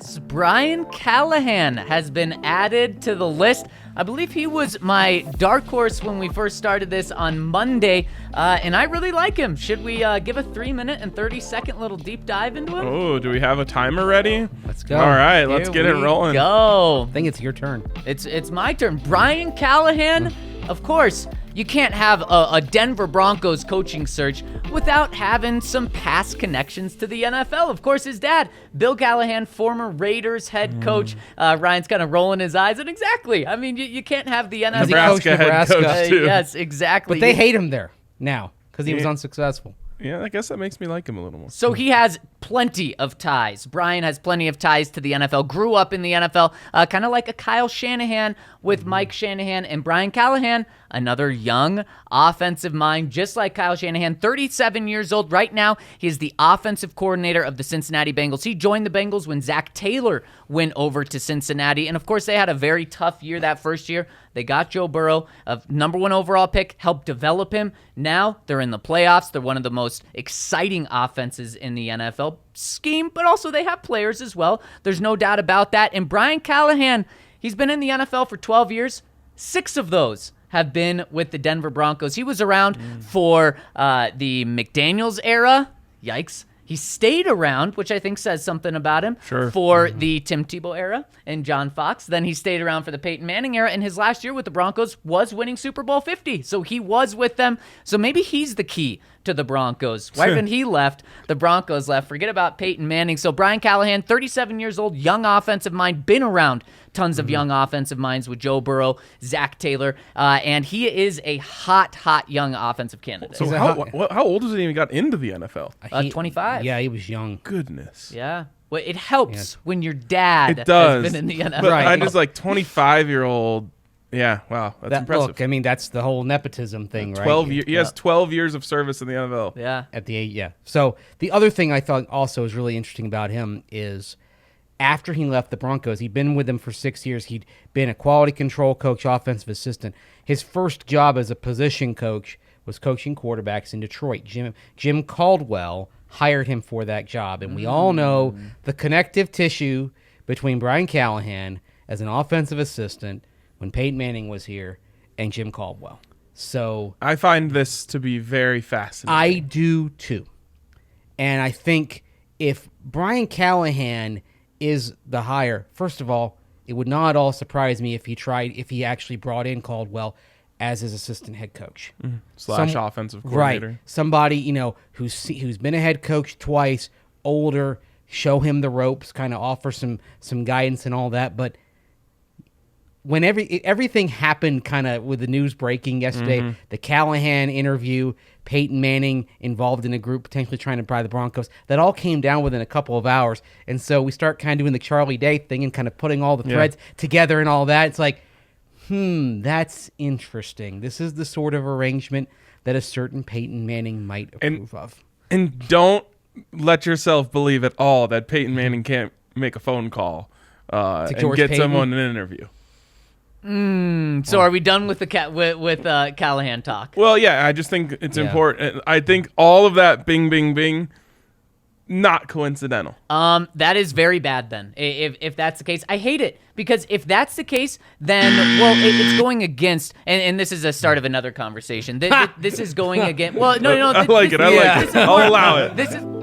Yes, Brian Callahan has been added to the list. I believe he was my dark horse when we first started this on Monday, and I really like him. Should we give a 3-minute and 30-second little deep dive into him? Oh, do we have a timer ready? Let's go. All right, let's get it rolling. Go. I think it's your turn. It's my turn. Brian Callahan, of course. You can't have a Denver Broncos coaching search without having some past connections to the NFL. Of course, his dad, Bill Callahan, former Raiders head coach. Ryan's kind of rolling his eyes. And exactly, I mean, you can't have the NFL. Nebraska head coach, too. Yes, exactly. But they hate him there now because he was unsuccessful. Yeah, I guess that makes me like him a little more. So he has plenty of ties. Brian has plenty of ties to the NFL, grew up in the NFL, kind of like a Kyle Shanahan with Mike Shanahan. And Brian Callahan, another young offensive mind, just like Kyle Shanahan, 37 years old. Right now, he is the offensive coordinator of the Cincinnati Bengals. He joined the Bengals when Zac Taylor went over to Cincinnati. And, of course, they had a very tough year that first year. They got Joe Burrow, a number 1 overall pick, helped develop him. Now they're in the playoffs. They're one of the most exciting offenses in the NFL scheme, but also they have players as well. There's no doubt about that. And Brian Callahan, he's been in the NFL for 12 years. 6 of those have been with the Denver Broncos. He was around for the McDaniels era. Yikes. He stayed around, which I think says something about him, for the Tim Tebow era and John Fox. Then he stayed around for the Peyton Manning era, and his last year with the Broncos was winning Super Bowl 50. So he was with them. So maybe he's the key to the Broncos. Right when he left, the Broncos left. Forget about Peyton Manning. So Brian Callahan, 37 years old, young offensive mind, been around tons of young offensive minds with Joe Burrow, Zac Taylor, and he is a hot young offensive candidate. So how old was he when he got into the NFL? 25. Yeah, he was young. Goodness. Yeah. Well, it helps when your dad It does. has been in the NFL. But I just 25-year-old. Yeah, wow, that's impressive. Look, I mean, that's the whole nepotism thing, right? 12 years. He has 12 years of service in the NFL. Yeah. At the age, yeah. So the other thing I thought also is really interesting about him is after he left the Broncos, he'd been with them for 6 years. He'd been a quality control coach, offensive assistant. His first job as a position coach was coaching quarterbacks in Detroit. Jim Caldwell hired him for that job, and we all know the connective tissue between Brian Callahan as an offensive assistant when Peyton Manning was here and Jim Caldwell. So I find this to be very fascinating. I do too. And I think if Brian Callahan is the hire, first of all, it would not at all surprise me if he actually brought in Caldwell as his assistant head coach. Slash offensive coordinator. Right. Somebody, who's been a head coach twice, older, show him the ropes, kind of offer some guidance and all that. But when everything happened kind of with the news breaking yesterday, the Callahan interview, Peyton Manning involved in a group potentially trying to buy the Broncos, that all came down within a couple of hours. And so we start kind of doing the Charlie Day thing and kind of putting all the threads together and all that. It's like, that's interesting. This is the sort of arrangement that a certain Peyton Manning might approve of. And don't let yourself believe at all that Peyton Manning can't make a phone call and get someone an interview. So are we done with the with Callahan talk? Well, yeah, I just think it's important. I think all of that bing, bing, bing, not coincidental. That is very bad then. If that's the case, I hate it because if that's the case, then it's going against. And this is a start of another conversation. This is going against. Well, no. I like it. I'll allow it. This is.